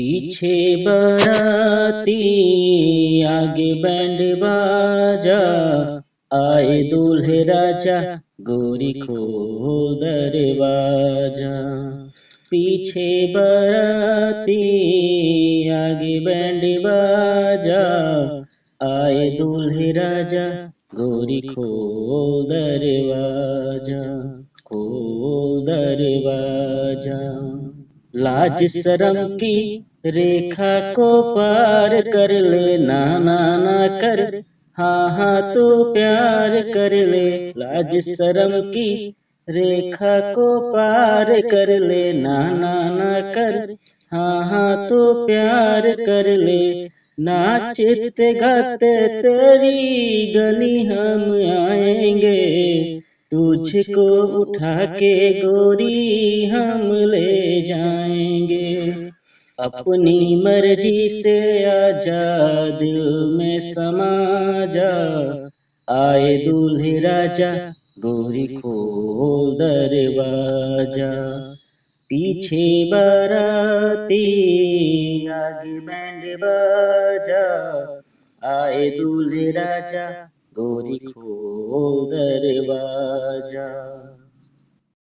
पीछे बाराती आगे बैंड बाजा, आए दूल्हे राजा गोरी खोल दरवाजा। पीछे बाराती आगे बैंड बाजा, आए दूल्हे राजा गोरी खोल दरवाजा, खोल दरवाजा। लाज शर्म की रेखा को पार कर ले, ना ना ना कर, हाँ हाँ तो प्यार कर ले। लाज शर्म की रेखा को पार कर ले, ना ना ना कर, हाँ हाँ तो प्यार कर ले। नाचते गाते तेरी गली हम आएंगे, तुझको उठा के गोरी हम ले जाएंगे। अपनी मर्जी से आजा दिल में समा जा, आए दूल्हे राजा गोरी खोल दरवाजा। पीछे बाराती आगे बैंड बाजा, आए दूल्हे राजा गोरी खोल दरवाजा।